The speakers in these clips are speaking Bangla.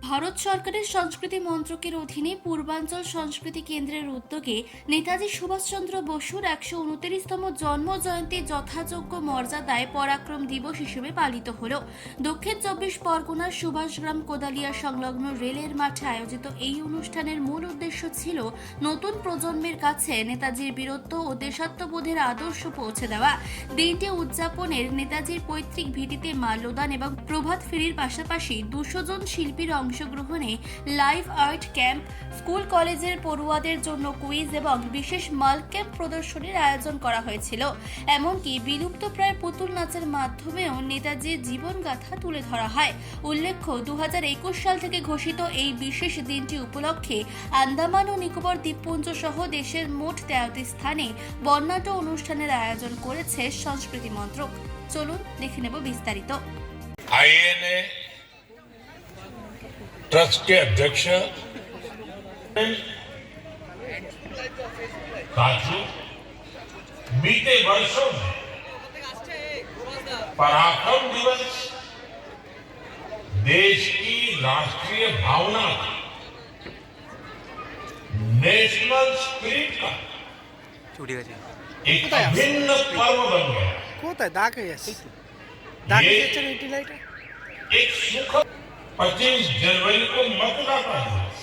ভারত সরকারের সংস্কৃতি মন্ত্রকের অধীনে পূর্বাঞ্চল সংস্কৃতি কেন্দ্রের উদ্যোগে নেতাজি সুভাষচন্দ্র বসুর ১২৯তম জন্ম জয়ন্তী যথাযোগ্য মর্যাদায় পরাক্রম দিবস হিসেবে পালিত হল। দক্ষিণ ২৪ পরগনার সুভাষগ্রাম কোদালিয়া সংলগ্ন রেলের মাঠে আয়োজিত এই অনুষ্ঠানের মূল উদ্দেশ্য ছিল নতুন প্রজন্মের কাছে নেতাজির বীরত্ব ও দেশাত্মবোধের আদর্শ পৌঁছে দেওয়া। দিনটি উদযাপনের নেতাজির পৈতৃক ভিটিতে মাল্যদান এবং প্রভাত ফেরির পাশাপাশি ২০০ জন শিল্পীর অংশগ্রহণে লাইভ আর্ট ক্যাম্প, স্কুল কলেজের পড়ুয়াদের জন্য কুইজ এবং বিশেষ মাল্ক ক্যাম্প প্রদর্শনীর আয়োজন করা হয়েছিল। এমনকি বিলুপ্তপ্রায় পুতুল নাচের মাধ্যমেও নেতাজির জীবনগাথা তুলে ধরা হয়। উল্লেখ্য, ২০২১ সাল থেকে ঘোষিত এই বিশেষ দিনটি উপলক্ষে আন্দামান ও নিকোবর দ্বীপপুঞ্জ সহ দেশের মোট ১৩টি স্থানে বর্ণাঢ্য অনুষ্ঠানের আয়োজন করেছে সংস্কৃতি মন্ত্রক। চলুন দেখে নেব বিস্তারিত। ट्रस्ट के अध्यक्ष साथियों, बीते वर्षों में पराक्रम दिवस देश की राष्ट्रीय भावना का, नेशनल स्पिरिट का एक अभिन्न पर्व बन गया। एक सुखद 25 जनवरी को मतदाता दिवस,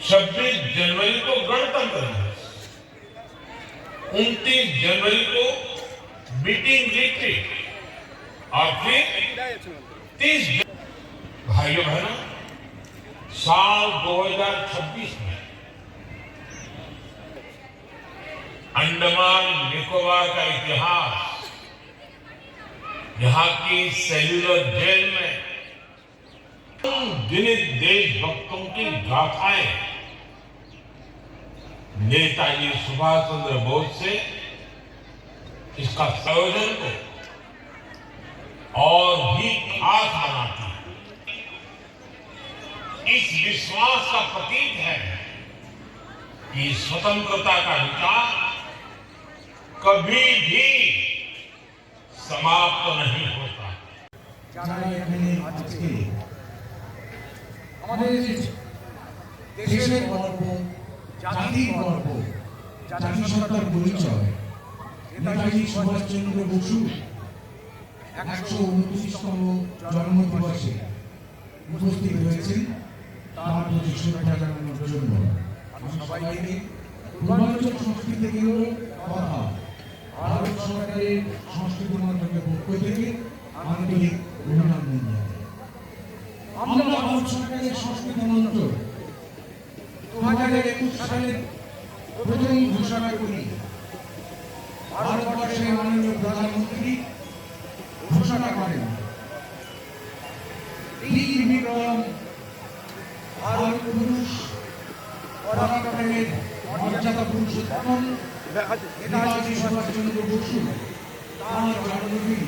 26 जनवरी को गणतंत्र दिवस, 29 जनवरी को मीटिंग रिट्रीट और फिर 30 भाइयों बहनों, साल 2026 में अंडमान निकोबार का इतिहास, यहाँ की सेल्यूलर जेल में गिनित देशभक्तों की गाथाएं नेताजी सुभाष चंद्र बोस से इसका संयोजन को और भी खास बनाती है। इस विश्वास का प्रतीक है कि स्वतंत्रता का विचार कभी भी समाप्त नहीं होता। আমাদের দেশের গর্ব, জাতির গর্ব, জাতিসত্তার পরিচয় নেতাজি সুভাষচন্দ্র বসু ১২৯তম জন্মদিবসে উপস্থিত হয়েছেন তার প্রতি শ্রদ্ধা জানানোর জন্য। আমি সবাইকে পূর্বাঞ্চল সংস্কৃতি কেন্দ্র তথা ভারত সরকারের সংস্কৃতি মন্ত্রকের পক্ষ থেকে আন্তরিক অভিনন্দন জানাই। আমরা ভারত সরকারের সংস্কৃতি মন্ত্রক ২০২১ সালে প্রথম ঘোষণা করি। ভারতবর্ষের মাননীয় প্রধানমন্ত্রী ঘোষণা করেন বীর বিক্রম ভারত পুরুষ পরাক্রমের মর্যাদা পুরুষোত্তম নেতাজি সুভাষচন্দ্র বসু তাঁর জন্মদিন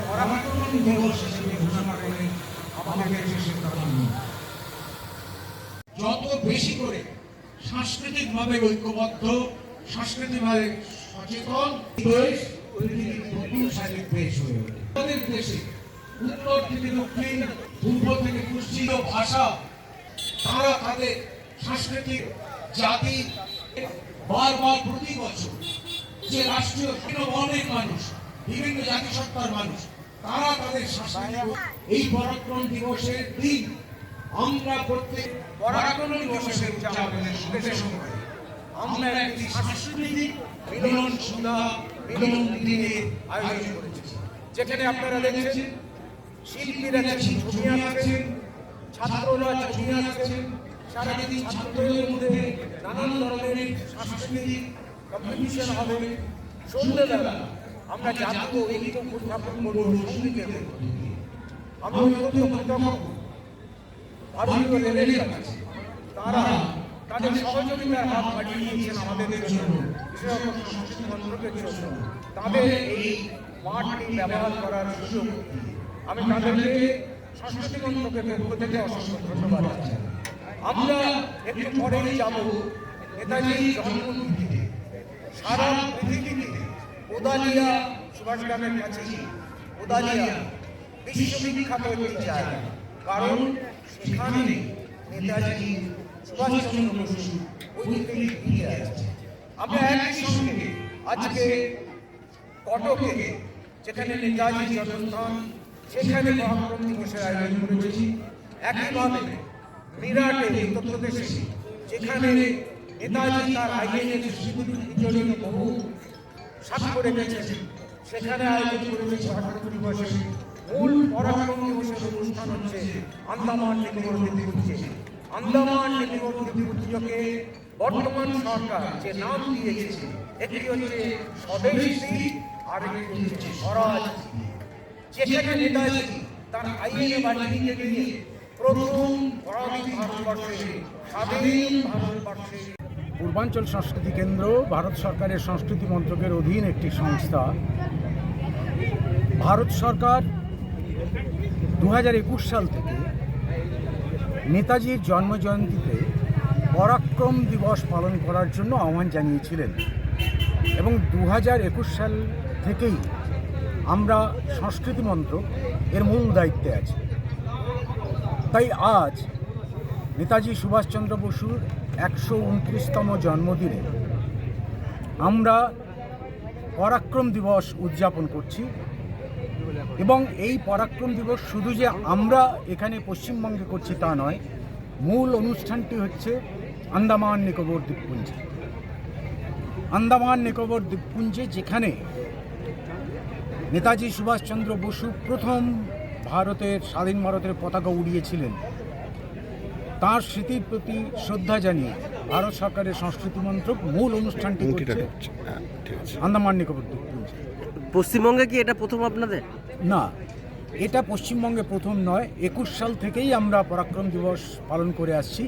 পরাক্রম দিবস হিসেবে ঘোষণা করেন। যত বেশি করে সাংস্কৃতিকভাবে ঐক্যবদ্ধ, সাংস্কৃতিকভাবে সচেতন দেশ পৃথিবীর নতুন সাহিত্য দেশ হয়ে ওঠে। আমাদের দেশে উত্তর থেকে দক্ষিণ, পূর্ব থেকে পশ্চিম ভাষা, তারা তাদের সাংস্কৃতিক জাতি বারবার প্রতি বছর যে রাষ্ট্রীয় অনেক মানুষ, বিভিন্ন জাতিসত্তার মানুষ, তারা তাদের এই পরাক্রম দিবসের দিন আমরা প্রত্যেক পরাক্রম দিবসের উদযাপনের সঙ্গে সঙ্গে আমরা একটি সাংস্কৃতিক মিলন সন্ধ্যা, মিলন দিনের আয়োজন করেছি, যেখানে আপনারা দেখেছেন শিল্পীরা ছবি আঁকছেন, ছাত্ররা ছবি আঁকছেন। সারাদিন ছাত্রদের মধ্যে নানান ধরনের সাংস্কৃতিক কম্পিটিশন হবে। সন্ধ্যেবেলা আমরা জাতীয় ঐক্য উত্থাপন করব সঙ্গীতের মধ্যে। আমি অত্যন্ত ভারতীয় রেলের কাছে তারা তাদের সহযোগিতার হাত বাড়িয়ে দিয়েছেন আমাদের জন্য, বিশেষত সংস্কৃতি মন্ত্রকের জন্য। তাদের এই মাঠটি ব্যবহার করার সুযোগ আমি তাদেরকে সংস্কৃতি মন্ত্রকের পক্ষ থেকে অসংখ্য ধন্যবাদ জানাই। আমরা একটু পরেই যাব নেতাজির জন্মভূমিতে। সারা পৃথিবীতে কোদালিয়া, সুভাষগ্রামের কাছে কোদালিয়া বিশ্ববিখ্যাত একটি জায়গা। কারণ সেখানে নেতাজি সুভাষচন্দ্র বসু ওইদিকে এগিয়ে আছে। আমরা একই সঙ্গে আজকে কটকে, যেখানে নেতাজি জন্মস্থান, সেখানে পরাক্রম দিবসের আয়োজন করেছি। একইভাবে মিরাটে উত্তরপ্রদেশে, যেখানে নেতাজি তার আইএনএ জড়িত বহু স্বাক্ষর রেখেছেন, সেখানে আয়োজন করেছি পরাক্রম দিবসে। মূল পরাক্রম দিবসের অনুষ্ঠান হচ্ছে আন্দামান নিকোবর দ্বীপপুঞ্জে। আন্দামান নিকোবর দ্বীপপুঞ্জকে বর্তমান সরকার যে নাম দিয়েছে, একটি হচ্ছে স্বদেশ দ্বীপ আর একটি হচ্ছে স্বরাজ দ্বীপ, যেখানে নেতাজি তার আইএনএ বাহিনীকে নিয়ে প্রথম পরাধীন ভারতবর্ষে, স্বাধীন ভারতবর্ষে। পূর্বাঞ্চল সংস্কৃতি কেন্দ্র ভারত সরকারের সংস্কৃতি মন্ত্রকের অধীন একটি সংস্থা। ভারত সরকার 2021 সাল থেকে নেতাজির জন্মজয়ন্তীতে পরাক্রম দিবস পালন করার জন্য আহ্বান জানিয়েছিলেন এবং 2021 সাল থেকেই আমরা সংস্কৃতি মন্ত্রক এর মূল দায়িত্বে আছি। তাই আজ নেতাজি সুভাষচন্দ্র বসুর 129তম জন্মদিনে আমরা পরাক্রম দিবস উদযাপন করছি এবং এই পরাক্রম দিবস শুধু যে আমরা এখানে পশ্চিমবঙ্গে করছি তা নয়, মূল অনুষ্ঠানটি হচ্ছে আন্দামান নিকোবর দ্বীপপুঞ্জে। আন্দামান নিকোবর দ্বীপপুঞ্জে, যেখানে নেতাজি সুভাষচন্দ্র বসু প্রথম স্বাধীন ভারতের পতাকা উড়িয়েছিলেন, তার স্মৃতির প্রতি শ্রদ্ধা জানিয়ে ভারত সরকারের সংস্কৃতি মন্ত্রক মূল অনুষ্ঠানটি করছে আন্দামান নিকোবর দ্বীপপুঞ্জে। পশ্চিমবঙ্গে কি এটা প্রথম আপনাদের? না, এটা পশ্চিমবঙ্গে প্রথম নয়। 21 সাল থেকেই আমরা পরাক্রম দিবস পালন করে আসছি।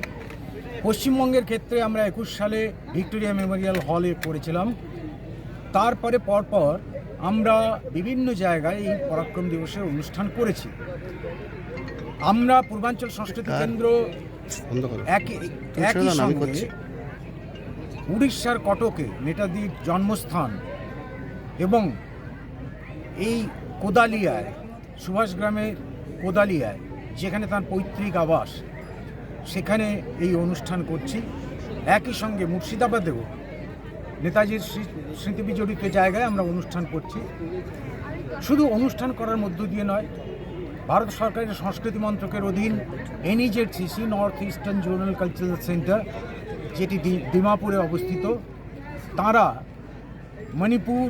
পশ্চিমবঙ্গের ক্ষেত্রে আমরা 21 সালে ভিক্টোরিয়া মেমোরিয়াল হলে করেছিলাম। তারপরে পরপর আমরা বিভিন্ন জায়গায় এই পরাক্রম দিবসের অনুষ্ঠান করেছি। আমরা পূর্বাঞ্চল সংস্কৃতি কেন্দ্র একই সঙ্গে উড়িষ্যার কটকে নেতাজির জন্মস্থান এবং এই কোদালিয়ায়, সুভাষগ্রামের কোদালিয়ায়, যেখানে তার পৈতৃক আবাস, সেখানে এই অনুষ্ঠান করছি। একই সঙ্গে মুর্শিদাবাদেও নেতাজির স্মৃতি বিজড়িত জায়গায় আমরা অনুষ্ঠান করছি। শুধু অনুষ্ঠান করার মধ্য দিয়ে নয়, ভারত সরকারের সংস্কৃতি মন্ত্রকের অধীন NEZCC, north eastern zonal cultural centre, যেটি ডিমাপুরে অবস্থিত, তারা মণিপুর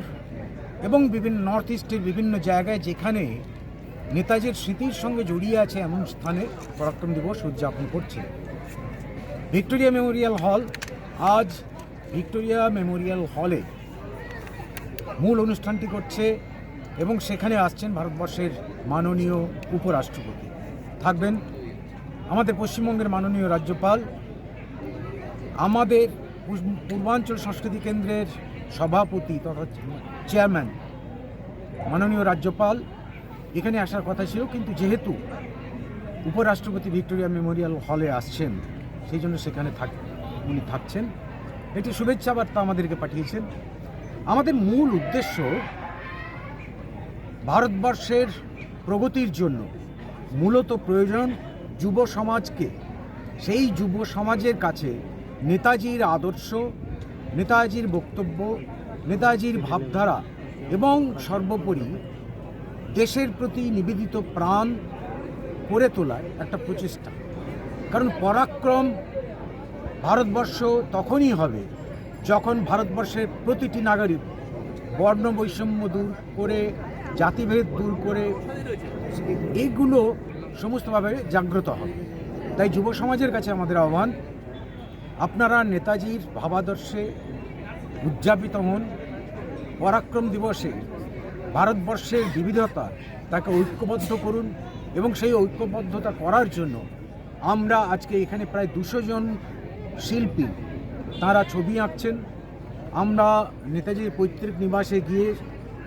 এবং নর্থ ইস্টের বিভিন্ন জায়গায় যেখানে নেতাজির স্মৃতির সঙ্গে জড়িয়ে আছে এমন স্থানে পরাক্রম দিবস উদযাপন করছে। ভিক্টোরিয়া মেমোরিয়াল হল, আজ ভিক্টোরিয়া মেমোরিয়াল হলে মূল অনুষ্ঠানটি করছে এবং সেখানে আসছেন ভারতবর্ষের মাননীয় উপরাষ্ট্রপতি, থাকবেন আমাদের পশ্চিমবঙ্গের মাননীয় রাজ্যপাল, আমাদের পূর্বাঞ্চল সংস্কৃতি কেন্দ্রের সভাপতি তথা চেয়ারম্যান মাননীয় রাজ্যপাল এখানে আসার কথা ছিল, কিন্তু যেহেতু উপরাষ্ট্রপতি ভিক্টোরিয়া মেমোরিয়াল হলে আসছেন, সেই জন্য সেখানে উনি থাকছেন। একটি শুভেচ্ছা বার্তা আমাদেরকে পাঠিয়েছেন। আমাদের মূল উদ্দেশ্য ভারতবর্ষের প্রগতির জন্য মূলত প্রয়োজন যুব সমাজকে, সেই যুব সমাজের কাছে নেতাজির আদর্শ, নেতাজির বক্তব্য, নেতাজির ভাবধারা এবং সর্বোপরি দেশের প্রতি নিবেদিত প্রাণ করে তোলার একটা প্রচেষ্টা। কারণ পরাক্রম ভারতবর্ষ তখনই হবে যখন ভারতবর্ষের প্রতিটি নাগরিক বর্ণ বৈষম্য দূর করে, জাতিভেদ দূর করে, এইগুলো সমস্তভাবে জাগ্রত হবে। তাই যুব সমাজের কাছে আমাদের আহ্বান, আপনারা নেতাজির ভাবাদর্শে উদযাপিত হন। পরাক্রম দিবসে ভারতবর্ষের বিবিধতা, তাকে ঐক্যবদ্ধ করুন এবং সেই ঐক্যবদ্ধতা করার জন্য আমরা আজকে এখানে প্রায় 200 জন শিল্পী, তারা ছবি আঁকছেন। আমরা নেতাজির পৈতৃক নিবাসে গিয়ে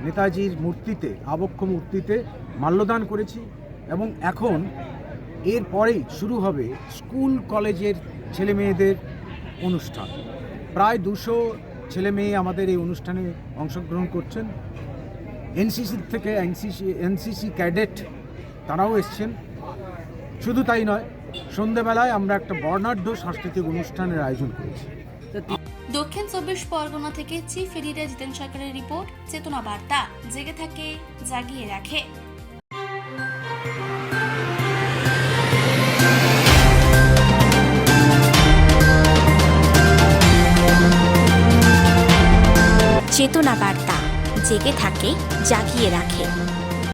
নেতাজির মূর্তিতে, আবক্ষ মূর্তিতে মাল্যদান করেছি এবং এখন এরপরেই শুরু হবে স্কুল কলেজের ছেলেমেয়েদের অনুষ্ঠান। প্রায় 200 ছেলেমেয়ে আমাদের এই অনুষ্ঠানে অংশগ্রহণ করছেন। এনসিসি থেকে এনসিসি ক্যাডেট তারাও এসছেন। শুধু তাই নয়, সন্ধেবেলায় আমরা একটা বর্ণাঢ্য সাংস্কৃতিক অনুষ্ঠানের আয়োজন করেছি। দক্ষিণ 24 পরগনা থেকে চিফ এডিটর জিতেন সরকারের রিপোর্ট, চেতনা বার্তা, জেগে থাকে, জাগিয়ে রাখে। চেতনা বার্তা, জেগে থাকে, জাগিয়ে রাখে।